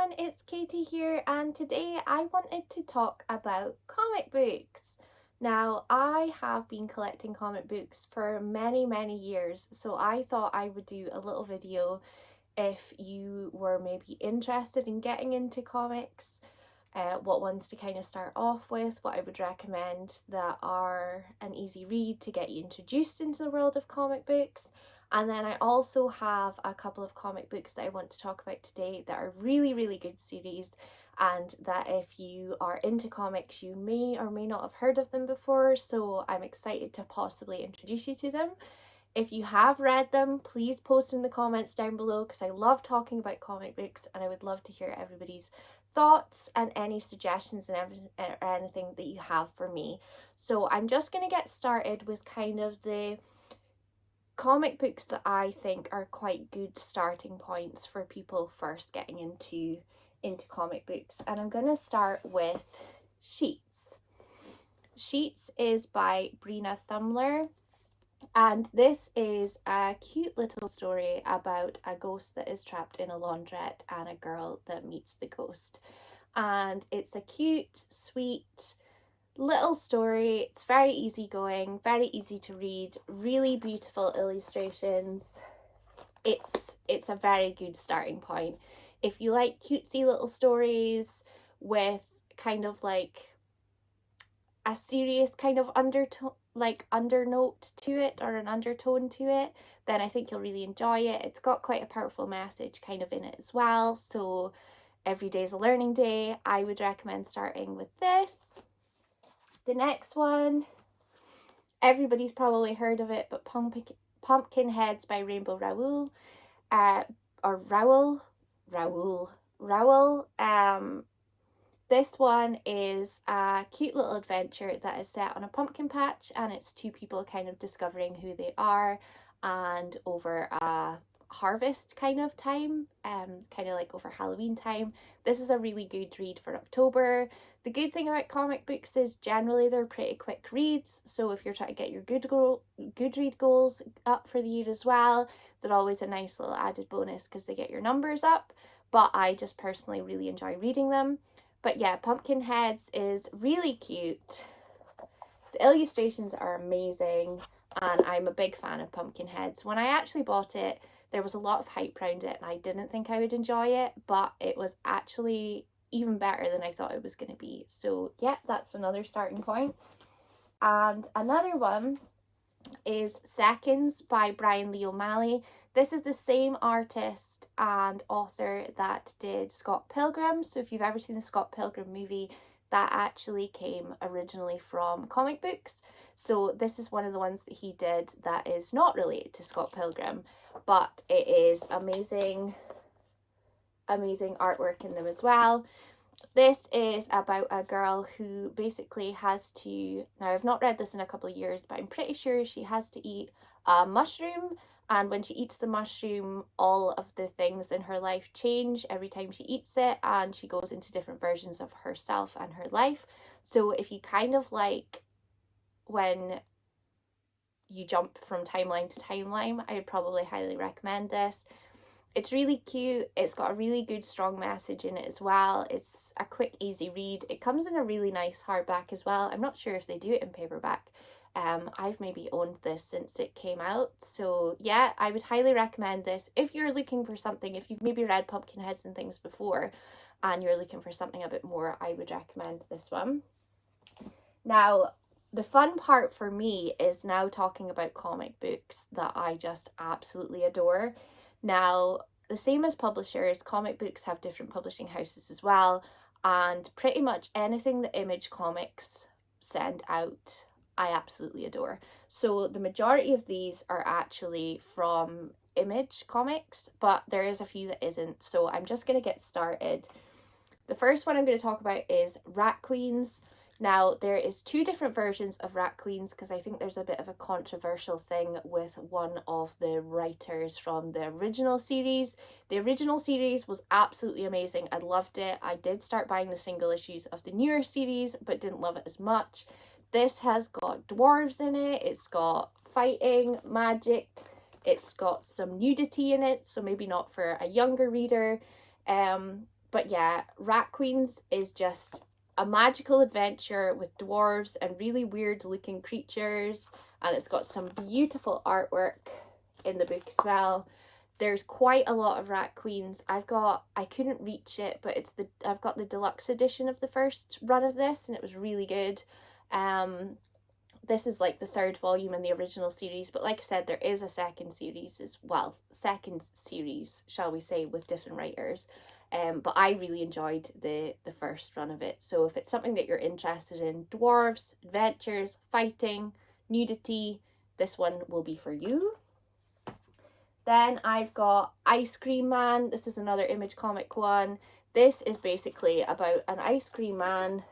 everyone, it's Katie here, and today I wanted to talk about comic books. Now, I have been collecting comic books for many years, so I thought I would do a little video if you were maybe interested in getting into comics, what ones to kind of start off with, what I would recommend that are an easy read to get you introduced into the world of comic books. And then I also have a couple of comic books that I want to talk about today that are really good series, and that if you are into comics you may or may not have heard of them before, so I'm excited to possibly introduce you to them. If you have read them, please post in the comments down below, because I love talking about comic books and I would love to hear everybody's thoughts and any suggestions and anything that you have for me. So I'm just going to get started with kind of the comic books that I think are quite good starting points for people first getting into comic books. And I'm going to start with Sheets. Sheets is by Brina Thumler. And this is a cute little story about a ghost that is trapped in a laundrette and a girl that meets the ghost. And it's a cute, sweet little story. It's very easygoing, very easy to read, really beautiful illustrations. It's a very good starting point. If you like cutesy little stories with kind of like a serious kind of undernote to it, or an undertone to it, then I think you'll really enjoy it. It's got quite a powerful message kind of in it as well, so every day is a learning day. I would recommend starting with this. The next one, everybody's probably heard of it, but Pumpkin Heads by Rainbow Rowell, or Rowell. This one is a cute little adventure that is set on a pumpkin patch, and it's two people kind of discovering who they are, and over a harvest kind of time, kind of like over Halloween time. This is a really good read for October. The good thing about comic books is generally they're pretty quick reads, so if you're trying to get your Goodread goals up for the year as well, they're always a nice little added bonus because they get your numbers up. But I just personally really enjoy reading them. But yeah, Pumpkin Heads is really cute. The illustrations are amazing, and I'm a big fan of Pumpkin Heads. When I actually bought it, there was a lot of hype around it and I didn't think I would enjoy it, but it was actually even better than I thought it was going to be. So yeah, that's another starting point. And another one is Seconds by Brian Lee O'Malley. This is the same artist and author that did Scott Pilgrim. So if you've ever seen the Scott Pilgrim movie, that actually came originally from comic books. So this is one of the ones that he did that is not related to Scott Pilgrim, but it is amazing artwork in them as well. This is about a girl who basically has to, now I've not read this in a couple of years, but I'm pretty sure she has to eat a mushroom, and when she eats the mushroom, all of the things in her life change every time she eats it, and she goes into different versions of herself and her life. So if you kind of like when you jump from timeline to timeline, I would probably highly recommend this. It's really cute. It's got a really good strong message in it as well. It's a quick easy read. It comes in a really nice hardback as well. I'm not sure if they do it in paperback. I've maybe owned this since it came out, so yeah, I would highly recommend this if you're looking for something. If you've maybe read Pumpkin Heads and things before and you're looking for something a bit more, I would recommend this one. Now, the fun part for me is now talking about comic books that I just absolutely adore. Now, the same as publishers, comic books have different publishing houses as well, and pretty much anything that Image Comics send out, I absolutely adore. So the majority of these are actually from Image Comics, but there is a few that isn't, so I'm just going to get started. The first one I'm going to talk about is Rat Queens. Now, there is two different versions of Rat Queens because I think there's a bit of a controversial thing with one of the writers from the original series. The original series was absolutely amazing. I loved it. I did start buying the single issues of the newer series, but didn't love it as much. This has got dwarves in it. It's got fighting, magic. It's got some nudity in it, so maybe not for a younger reader. But yeah, Rat Queens is just a magical adventure with dwarves and really weird looking creatures, and it's got some beautiful artwork in the book as well. There's quite a lot of Rat Queens. I couldn't reach it, but I've got the deluxe edition of the first run of this, and it was really good. This is like the third volume in the original series, but like I said, there is a second series as well. Second series, shall we say, with different writers. But I really enjoyed the first run of it. So if it's something that you're interested in, dwarves, adventures, fighting, nudity, this one will be for you. Then I've got Ice Cream Man. This is another Image comic one. This is basically about an ice cream man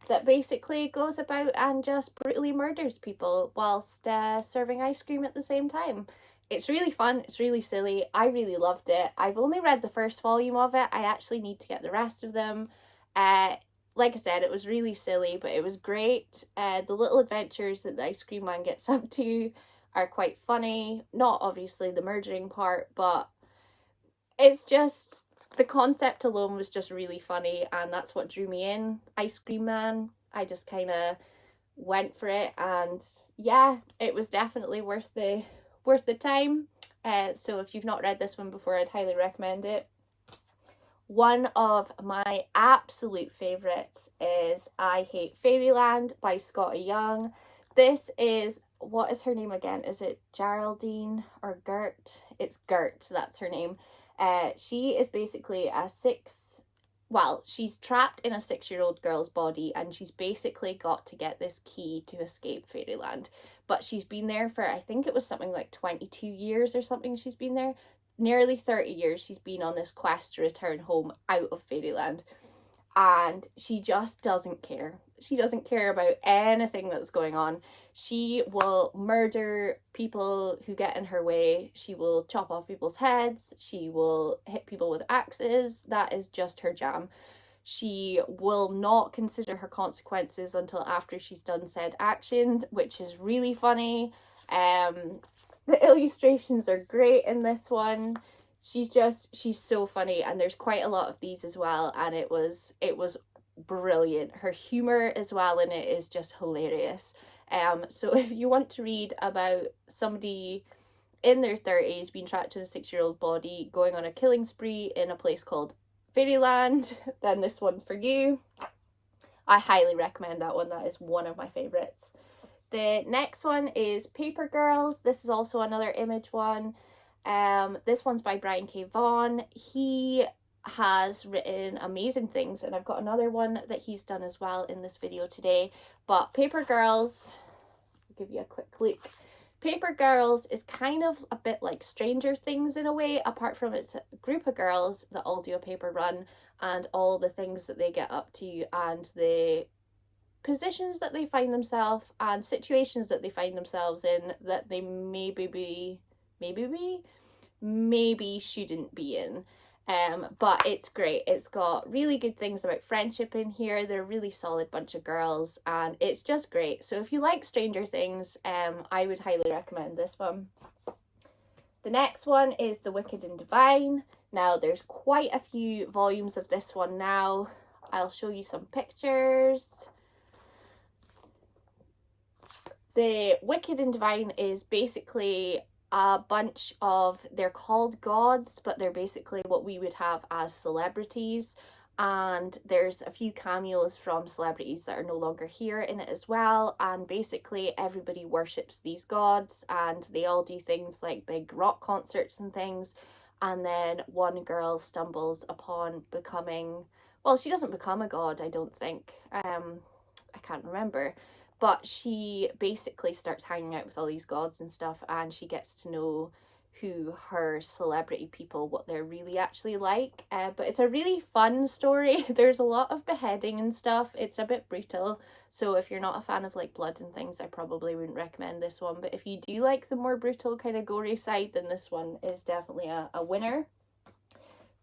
that basically goes about and just brutally murders people whilst serving ice cream at the same time. It's really fun, it's really silly, I really loved it. I've only read the first volume of it, I actually need to get the rest of them. Like I said, it was really silly, but it was great. The little adventures that the ice cream man gets up to are quite funny. Not obviously the murdering part, but it's just, the concept alone was just really funny, and that's what drew me in. Ice Cream Man, I just kind of went for it, and yeah, it was definitely worth the time. So if you've not read this one before, I'd highly recommend it. One of my absolute favourites is I Hate Fairyland by Skottie Young. This is, what is her name again? Is it Geraldine or Gert? It's Gert, that's her name. She is basically she's trapped in a 6-year-old girl's body, and she's basically got to get this key to escape Fairyland. But she's been there for, I think it was something like 22 years or something she's been there. Nearly 30 years she's been on this quest to return home out of Fairyland. And she just doesn't care. She doesn't care about anything that's going on. She will murder people who get in her way. She will chop off people's heads. She will hit people with axes. That is just her jam. She will not consider her consequences until after she's done said action, which is really funny. The illustrations are great in this one. She's so funny, and there's quite a lot of these as well, and it was brilliant. Her humor as well in it is just hilarious. So if you want to read about somebody in their 30s being trapped in a 6-year-old body going on a killing spree in a place called Fairyland, then this one's for you. I highly recommend that one. That is one of my favourites. The next one is Paper Girls. This is also another Image one. This one's by Brian K. Vaughan. He has written amazing things, and I've got another one that he's done as well in this video today. But Paper Girls, I'll give you a quick look. Paper Girls is kind of a bit like Stranger Things in a way, apart from it's a group of girls that all do a paper run, and all the things that they get up to and the positions that they find themselves and situations that they find themselves in that they maybe shouldn't be in. But it's great. It's got really good things about friendship in here. They're a really solid bunch of girls, and it's just great. So if you like Stranger Things, I would highly recommend this one. The next one is The Wicked and Divine. Now there's quite a few volumes of this one now. I'll show you some pictures. The Wicked and Divine is basically a bunch of, they're called gods, but they're basically what we would have as celebrities, and there's a few cameos from celebrities that are no longer here in it as well, and basically everybody worships these gods, and they all do things like big rock concerts and things. And then one girl stumbles upon becoming, well, she doesn't become a god, I don't think, I can't remember. But she basically starts hanging out with all these gods and stuff, and she gets to know who her celebrity people, what they're really actually like. But it's a really fun story. There's a lot of beheading and stuff. It's a bit brutal. So if you're not a fan of like blood and things, I probably wouldn't recommend this one. But if you do like the more brutal kind of gory side, then this one is definitely a winner.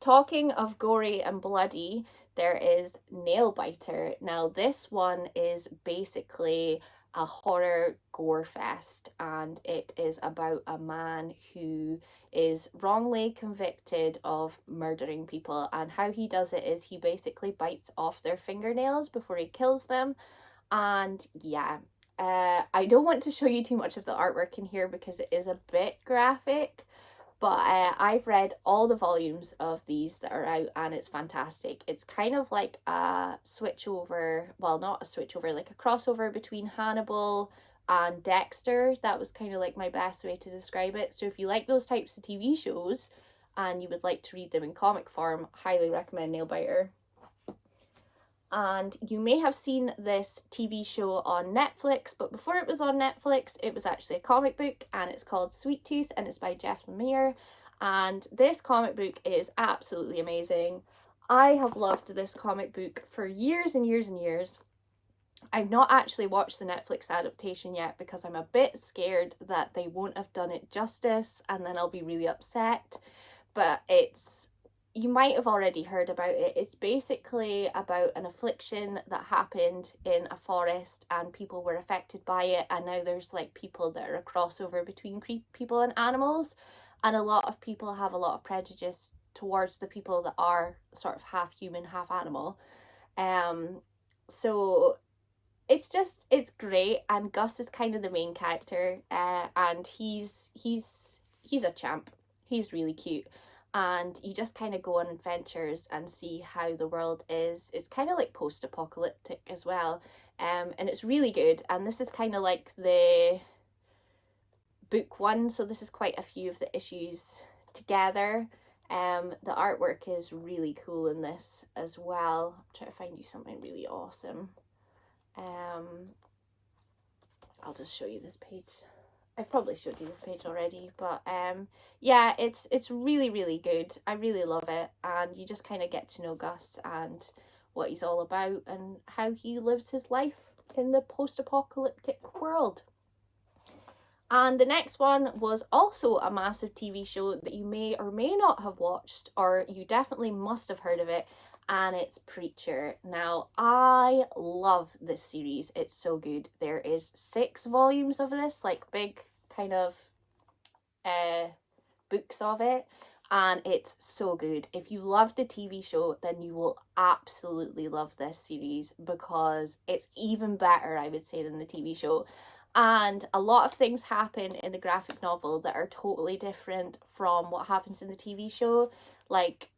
Talking of gory and bloody, there is Nailbiter. Now this one is basically a horror gore fest, and it is about a man who is wrongly convicted of murdering people, and how he does it is he basically bites off their fingernails before he kills them. And yeah, I don't want to show you too much of the artwork in here because it is a bit graphic, but I've read all the volumes of these that are out, and it's fantastic. It's kind of like a switch over, well, not a switch over, like a crossover between Hannibal and Dexter. That was kind of like my best way to describe it. So if you like those types of TV shows and you would like to read them in comic form, highly recommend Nailbiter. And you may have seen this TV show on Netflix, but before it was on Netflix, it was actually a comic book, and it's called Sweet Tooth, and it's by Jeff Lemire. And this comic book is absolutely amazing. I have loved this comic book for years and years and years. I've not actually watched the Netflix adaptation yet because I'm a bit scared that they won't have done it justice, and then I'll be really upset. But you might have already heard about it. It's basically about an affliction that happened in a forest and people were affected by it, and now there's like people that are a crossover between people and animals, and a lot of people have a lot of prejudice towards the people that are sort of half human, half animal. So it's great, and Gus is kind of the main character, and he's a champ. He's really cute, and you just kind of go on adventures and see how the world is. It's kind of like post-apocalyptic as well, and it's really good. And this is kind of like the book one, so this is quite a few of the issues together. The artwork is really cool in this as well. I'm trying to find you something really awesome. I'll just show you this page. I've probably showed you this page already, but yeah, it's really, really good. I really love it, and you just kind of get to know Gus and what he's all about and how he lives his life in the post-apocalyptic world. And the next one was also a massive TV show that you may or may not have watched, or you definitely must have heard of it, and it's Preacher. Now, I love this series. It's so good. There is 6 volumes of this, like big kind of books of it, and it's so good. If you love the TV show, then you will absolutely love this series because it's even better, I would say, than the TV show. And a lot of things happen in the graphic novel that are totally different from what happens in the TV show. Like,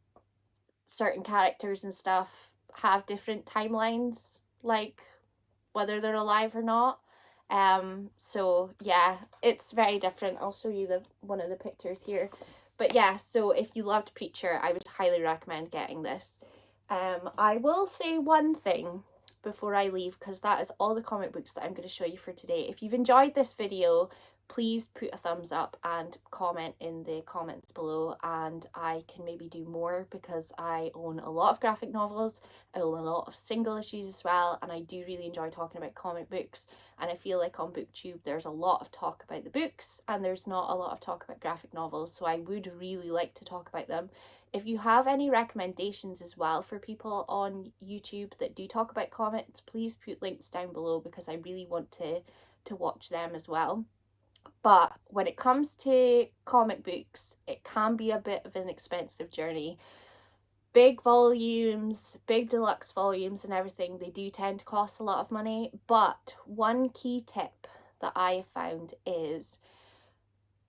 certain characters and stuff have different timelines, like whether they're alive or not. So yeah, it's very different. I'll show you one of the pictures here. But yeah, so if you loved Preacher, I would highly recommend getting this. I will say one thing before I leave, because that is all the comic books that I'm going to show you for today. If you've enjoyed this video, please put a thumbs up and comment in the comments below, and I can maybe do more because I own a lot of graphic novels, I own a lot of single issues as well, and I do really enjoy talking about comic books. And I feel like on BookTube there's a lot of talk about the books and there's not a lot of talk about graphic novels, so I would really like to talk about them. If you have any recommendations as well for people on YouTube that do talk about comics, please put links down below because I really want to watch them as well. But when it comes to comic books, it can be a bit of an expensive journey. Big volumes, big deluxe volumes and everything, they do tend to cost a lot of money. But one key tip that I have found is,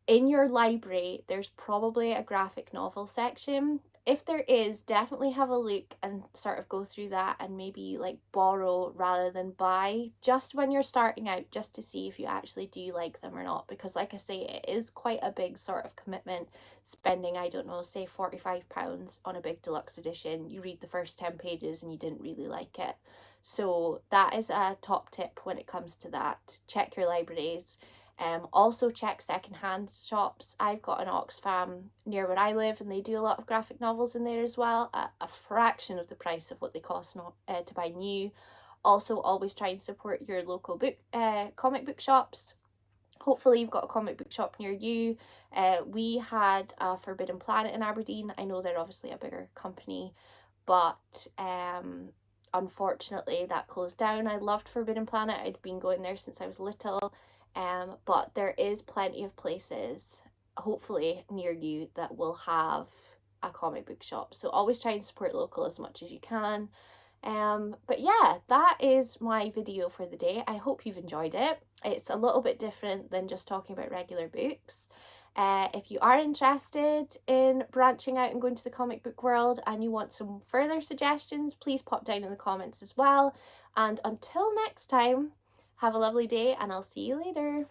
in your library, there's probably a graphic novel section. If there is, definitely have a look and sort of go through that and maybe like borrow rather than buy, just when you're starting out, just to see if you actually do like them or not. Because like I say, it is quite a big sort of commitment, spending, I don't know, say £45 on a big deluxe edition. You read the first 10 pages and you didn't really like it. So that is a top tip when it comes to that. Check your libraries. Also check secondhand shops. I've got an Oxfam near where I live and they do a lot of graphic novels in there as well, at a fraction of the price of what they cost to buy new. Also, always try and support your local comic book shops. Hopefully you've got a comic book shop near you. We had a Forbidden Planet in Aberdeen. I know they're obviously a bigger company, but unfortunately that closed down. I loved Forbidden Planet. I'd been going there since I was little. But there is plenty of places, hopefully near you, that will have a comic book shop. So always try and support local as much as you can. But yeah, that is my video for the day. I hope you've enjoyed it. It's a little bit different than just talking about regular books. If you are interested in branching out and going to the comic book world and you want some further suggestions, please pop down in the comments as well. And until next time, have a lovely day and I'll see you later.